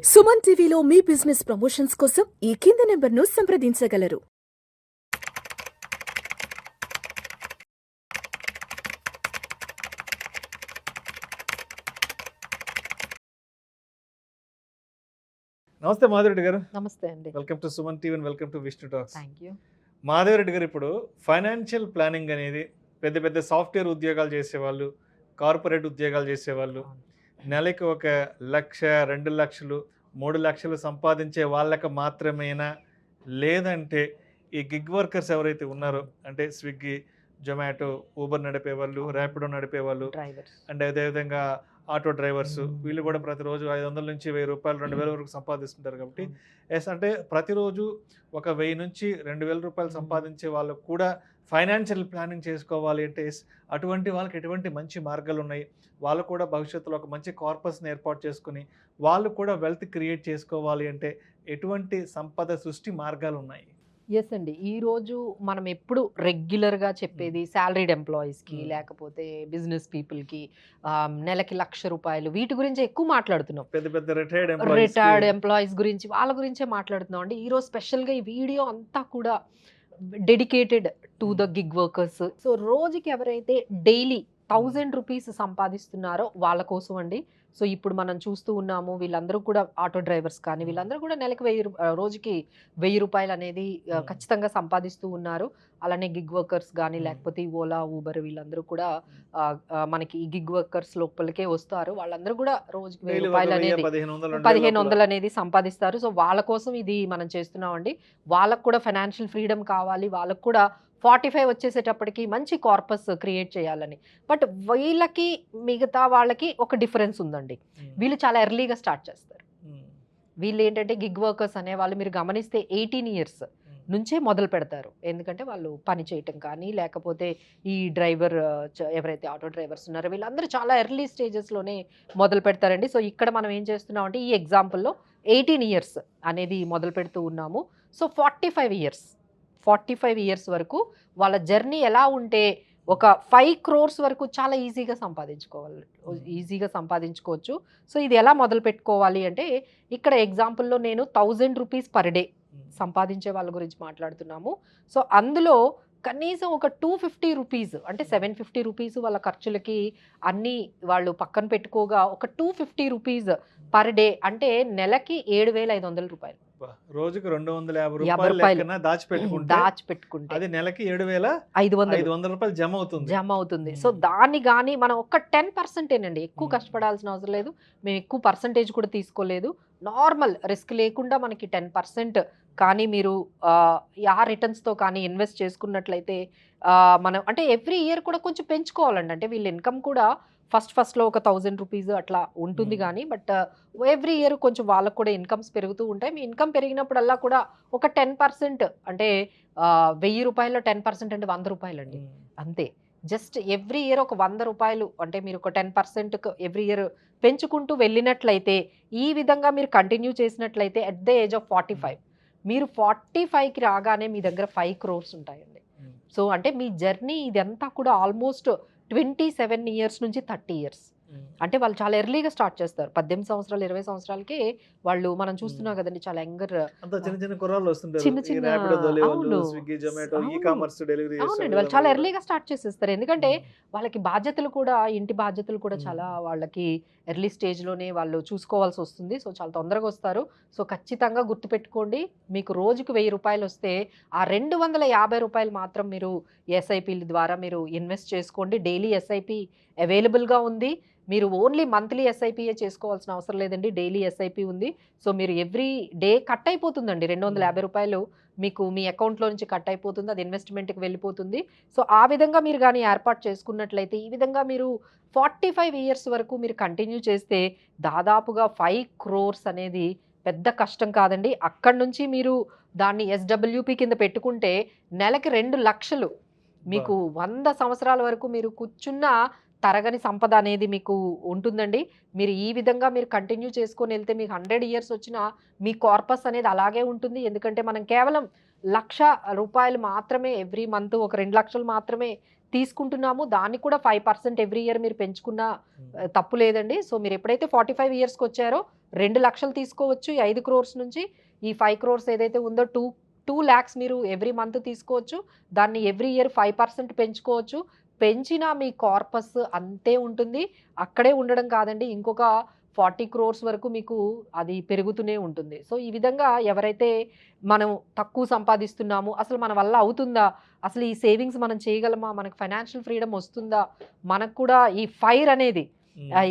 సుమన్ టీవీలో మీ business promotions కోసం ఈ కింది నెంబర్ను సంప్రదించగలరు. నమస్తే మాధవరెడ్డి గారు. నమస్తే అండి. Welcome to Suman TV and welcome to Vishnu talks. Thank you. Madhava Reddy గారు, ఇప్పుడు ఫైనాన్షియల్ ప్లానింగ్ అనేది పెద్ద పెద్ద సాఫ్ట్వేర్ ఉద్యోగాలు చేసేవాళ్ళు, కార్పొరేట్ ఉద్యోగాలు చేసేవాళ్ళు, నెలకి 1,00,000, 2,00,000, 3,00,000 సంపాదించే వాళ్ళకి మాత్రమేనా, లేదంటే ఈ గిగ్ వర్కర్స్ ఎవరైతే ఉన్నారో, అంటే స్విగ్గీ, జొమాటో, ఊబర్ నడిపేవాళ్ళు, ర్యాపిడో నడిపేవాళ్ళు, డ్రైవర్స్ అండ్ అదేవిధంగా ఆటో డ్రైవర్స్, వీళ్ళు కూడా ప్రతిరోజు 500 నుంచి 1,000 రూపాయలు, 2,000 వరకు సంపాదిస్తుంటారు. కాబట్టి ఎస్, అంటే ప్రతిరోజు 1,000 నుంచి 2,000 రూపాయలు సంపాదించే వాళ్ళకు కూడా ఫైనాన్షియల్ ప్లానింగ్ చేసుకోవాలి అంటే ఎస్, అటువంటి వాళ్ళకి ఎటువంటి మంచి మార్గాలు ఉన్నాయి, వాళ్ళు కూడా భవిష్యత్తులో ఒక మంచి కార్పస్ని ఏర్పాటు చేసుకుని వాళ్ళు కూడా వెల్త్ క్రియేట్ చేసుకోవాలి అంటే ఎటువంటి సంపద సృష్టి మార్గాలు ఉన్నాయి? ఎస్ అండి. ఈరోజు మనం ఎప్పుడు రెగ్యులర్గా చెప్పేది శాలరీడ్ ఎంప్లాయీస్కి, లేకపోతే బిజినెస్ పీపుల్కి నెలకి ₹1,00,000 వీటి గురించి ఎక్కువ మాట్లాడుతున్నాం. పెద్ద పెద్ద రిటైర్డ్ ఎంప్లాయీస్ గురించి, వాళ్ళ గురించే మాట్లాడుతున్నాం అండి. ఈరోజు స్పెషల్గా ఈ వీడియో అంతా కూడా dedicated to the gig workers. So రోజుకి ఎవరైతే డైలీ ₹1,000 సంపాదిస్తున్నారో వాళ్ళ కోసం అండి. సో ఇప్పుడు మనం చూస్తూ ఉన్నాము, వీళ్ళందరూ కూడా ఆటో డ్రైవర్స్ కానీ వీళ్ళందరూ కూడా నెలకు రోజుకి ₹1,000 అనేది ఖచ్చితంగా సంపాదిస్తూ ఉన్నారు. అలానే గిగ్ వర్కర్స్ కానీ, లేకపోతే ఈ ఓలా, ఊబర్, వీళ్ళందరూ కూడా మనకి ఈ గిగ్ వర్కర్స్ లోపలికే వస్తారు. వాళ్ళందరూ కూడా రోజుకి ₹1,000 అనేది, 1,500 అనేది సంపాదిస్తారు. సో వాళ్ళ కోసం ఇది మనం చేస్తున్నామండి. వాళ్ళకు కూడా ఫైనాన్షియల్ ఫ్రీడమ్ కావాలి, వాళ్ళకు కూడా 45 వచ్చేసేటప్పటికి మంచి కార్పస్ క్రియేట్ చేయాలని. బట్ వీళ్ళకి మిగతా వాళ్ళకి ఒక డిఫరెన్స్ ఉందండి. వీళ్ళు చాలా ఎర్లీగా స్టార్ట్ చేస్తారు. వీళ్ళు ఏంటంటే గిగ్ వర్కర్స్ అనే వాళ్ళు మీరు గమనిస్తే 18 ఇయర్స్ నుంచే మొదలు పెడతారు. ఎందుకంటే వాళ్ళు పని చేయటం కానీ, లేకపోతే ఈ డ్రైవర్ ఎవరైతే ఆటో డ్రైవర్స్ ఉన్నారో వీళ్ళందరూ చాలా ఎర్లీ స్టేజెస్లోనే మొదలు పెడతారండి. సో ఇక్కడ మనం ఏం చేస్తున్నాం అంటే ఈ ఎగ్జాంపుల్లో 18 ఇయర్స్ అనేది మొదలు పెడుతూ ఉన్నాము. సో 45 ఇయర్స్ వరకు వాళ్ళ జర్నీ ఎలా ఉంటే ఒక 5 crores వరకు చాలా ఈజీగా సంపాదించుకోవచ్చు. సో ఇది ఎలా మొదలు పెట్టుకోవాలి అంటే ఇక్కడ ఎగ్జాంపుల్లో నేను ₹1,000 పర్ డే సంపాదించే వాళ్ళ గురించి మాట్లాడుతున్నాము. సో అందులో కనీసం ఒక ₹250 అంటే ₹750 వాళ్ళ ఖర్చులకి అన్నీ వాళ్ళు పక్కన పెట్టుకోగా ఒక ₹250 పర్ డే అంటే నెలకి ₹7,500. రోజుకి ₹250 దాచిపెట్టుకుంటే అది నెలకి ₹7,500 జమ అవుతుంది. సో దాన్ని కానీ మనం ఒక 10% ఎక్కువ కష్టపడాల్సిన అవసరం లేదు. మేము ఎక్కువ పర్సంటేజ్ కూడా తీసుకోలేదు. నార్మల్ రిస్క్ లేకుండా మనకి 10% కానీ మీరు ఆ రిటర్న్స్తో కానీ ఇన్వెస్ట్ చేసుకున్నట్లయితే మనం అంటే ఎవ్రీ ఇయర్ కూడా కొంచెం పెంచుకోవాలండి. అంటే వీళ్ళ ఇన్కమ్ కూడా ఫస్ట్లో ఒక ₹1,000 అట్లా ఉంటుంది కానీ, బట్ ఎవ్రీ ఇయర్ కొంచెం వాళ్ళకు కూడా ఇన్కమ్స్ పెరుగుతూ ఉంటాయి. మీ ఇన్కమ్ పెరిగినప్పుడల్లా కూడా ఒక 10% అంటే ₹1,000 10% అంటే ₹100 అండి. అంతే. జస్ట్ ఎవ్రీ ఇయర్ ఒక ₹100 అంటే మీరు ఒక 10% ఎవ్రీ ఇయర్ పెంచుకుంటూ వెళ్ళినట్లయితే, ఈ విధంగా మీరు కంటిన్యూ చేసినట్లయితే అట్ ద ఏజ్ ఆఫ్ 45 మీరు 45కి రాగానే మీ దగ్గర 5 crores ఉంటాయండి. సో అంటే మీ జర్నీ ఇదంతా కూడా ఆల్మోస్ట్ 27 ఇయర్స్ నుంచి 30 ఇయర్స్. అంటే వాళ్ళు చాలా ఎర్లీగా స్టార్ట్ చేస్తారు. 18 సంవత్సరాలు 20 సంవత్సరాలకే వాళ్ళు మనం చూస్తున్నాం కదండి, చాలా యంగర్ అవునండి. వాళ్ళు చాలా ఎర్లీగా స్టార్ట్ చేసేస్తారు. ఎందుకంటే వాళ్ళకి బాధ్యతలు కూడా, ఇంటి బాధ్యతలు కూడా చాలా వాళ్ళకి ఎర్లీ స్టేజ్లోనే వాళ్ళు చూసుకోవాల్సి వస్తుంది. సో చాలా తొందరగా వస్తారు. సో ఖచ్చితంగా గుర్తుపెట్టుకోండి, మీకు రోజుకు ₹1,000 వస్తే ఆ ₹250 మాత్రం మీరు ఎస్ఐపిల ద్వారా మీరు ఇన్వెస్ట్ చేసుకోండి. డైలీ ఎస్ఐపి అవైలబుల్గా ఉంది. మీరు ఓన్లీ మంత్లీ ఎస్ఐపిఏ చేసుకోవాల్సిన అవసరం లేదండి. డైలీ ఎస్ఐపి ఉంది. సో మీరు ఎవ్రీ డే కట్ అయిపోతుందండి ₹250 మీకు మీ అకౌంట్లో నుంచి కట్ అయిపోతుంది. అది ఇన్వెస్ట్మెంట్కి వెళ్ళిపోతుంది. సో ఆ విధంగా మీరు కానీ ఏర్పాటు చేసుకున్నట్లయితే ఈ విధంగా మీరు 45 ఇయర్స్ వరకు మీరు కంటిన్యూ చేస్తే దాదాపుగా 5 crores అనేది పెద్ద కష్టం కాదండి. అక్కడి నుంచి మీరు దాన్ని ఎస్డబ్ల్యూపి కింద పెట్టుకుంటే నెలకి 2,00,000 మీకు 100 సంవత్సరాల వరకు మీరు కూర్చున్న తరగని సంపద అనేది మీకు ఉంటుందండి. మీరు ఈ విధంగా మీరు కంటిన్యూ చేసుకొని వెళ్తే మీకు 100 ఇయర్స్ వచ్చినా మీ కార్పస్ అనేది అలాగే ఉంటుంది. ఎందుకంటే మనం కేవలం ₹1,00,000 మాత్రమే ఎవ్రీ మంత్ ఒక 2,00,000 మాత్రమే తీసుకుంటున్నాము, దానికి కూడా 5% ఎవ్రీ ఇయర్ మీరు పెంచుకున్నా తప్పు లేదండి. సో మీరు ఎప్పుడైతే 45 ఇయర్స్కి వచ్చారో 2 లక్షలు తీసుకోవచ్చు ఈ 5 crores నుంచి. ఈ 5 crores ఏదైతే ఉందో 2 lakhs మీరు ఎవ్రీ మంత్ తీసుకోవచ్చు. దాన్ని ఎవ్రీ ఇయర్ 5% పెంచుకోవచ్చు. పెంచిన మీ కార్పస్ అంతే ఉంటుంది, అక్కడే ఉండడం కాదండి, ఇంకొక 40 crores వరకు మీకు అది పెరుగుతూనే ఉంటుంది. సో ఈ విధంగా ఎవరైతే మనం తక్కువ సంపాదిస్తున్నాము, అసలు మన వల్ల అవుతుందా, అసలు ఈ సేవింగ్స్ మనం చేయగలమా, మనకు ఫైనాన్షియల్ ఫ్రీడమ్ వస్తుందా, మనకు కూడా ఈ ఫైర్ అనేది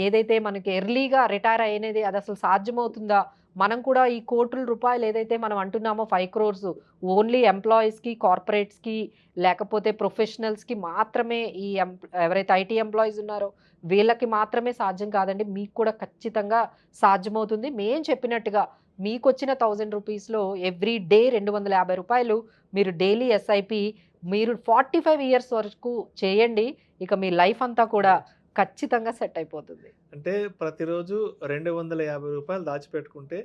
ఏదైతే మనకి ఎర్లీగా రిటైర్ అయ్యేది అది అసలు సాధ్యమవుతుందా, మనం కూడా ఈ కోట్ల రూపాయలు ఏదైతే మనం అంటున్నామో 5 crores ఓన్లీ ఎంప్లాయీస్కి, కార్పొరేట్స్కి, లేకపోతే ప్రొఫెషనల్స్కి మాత్రమే, ఈ ఎవరైతే ఐటీ ఎంప్లాయీస్ ఉన్నారో వీళ్ళకి మాత్రమే సాధ్యం కాదండి, మీకు కూడా ఖచ్చితంగా సాధ్యమవుతుంది. మేము చెప్పినట్టుగా మీకు వచ్చిన 1000 రూపీస్లో ఎవ్రీ డే 250 రూపాయలు మీరు డైలీ ఎస్ఐపి మీరు 45 ఇయర్స్ వరకు చేయండి. ఇక మీ లైఫ్ అంతా కూడా ఖచ్చితంగా సెట్ అయిపోతుంది. అంటే ప్రతిరోజు 250 రూపాయలు దాచిపెట్టుకుంటే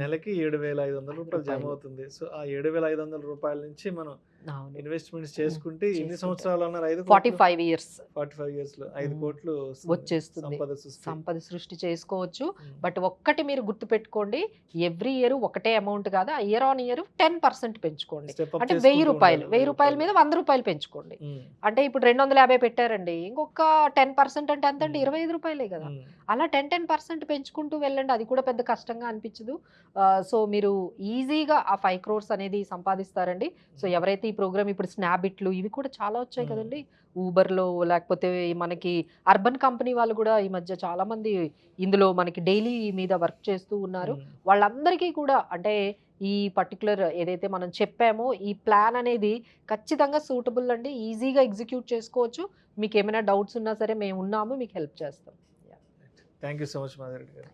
నెలకి 7,500 రూపాయలు జమ అవుతుంది. సో ఆ 7,500 రూపాయల నుంచి మనం ఇన్వెస్ట్మెంట్స్ చేసుకుంటే ఎన్ని సంవత్సరాలు అన్నారు? 45 ఇయర్స్ 45 years లో 5 కోట్లు వచ్చేస్తుంది, సంపద సృష్టి చేసుకోవచ్చు. బట్ ఒక్కటి మీరు గుర్తు పెట్టుకోండి, ఎవ్రీ ఇయర్ ఒకటే అమౌంట్ కాదు, ఇయర్ ఆన్ ఇయర్ 10% పెంచుకోండి. అంటే 1000 రూపాయల మీద 100 రూపాయలు పెంచుకోండి. అంటే ఇప్పుడు 250 పెట్టారండి, ఇంకొక 10% అంటే ఎంత అంటే 25 రూపాయలే కదా. అలా 10% పెంచుకుంటూ వెళ్ళండి, అది కూడా పెద్ద కష్టంగా అనిపించదు. సో మీరు ఈజీగా ఆ 5 crores అనేది సంపాదిస్తారండి. సో ఎవరైతే ఈ ప్రోగ్రామ్ ఇప్పుడు స్నాబిట్లు ఇవి కూడా చాలా వచ్చాయి కదండి, ఊబర్లో, లేకపోతే మనకి అర్బన్ కంపెనీ వాళ్ళు కూడా ఈ మధ్య చాలా మంది ఇందులో మనకి డైలీ మీద వర్క్ చేస్తూ ఉన్నారు. వాళ్ళందరికీ కూడా అంటే ఈ పర్టికులర్ ఏదైతే మనం చెప్పామో ఈ ప్లాన్ అనేది ఖచ్చితంగా సూటబుల్ అండి, ఈజీగా ఎగ్జిక్యూట్ చేసుకోవచ్చు. మీకు ఏమైనా డౌట్స్ ఉన్నా సరే మేము ఉన్నాము, మీకు హెల్ప్ చేస్తాం. Thank you so much Madhavi గారు.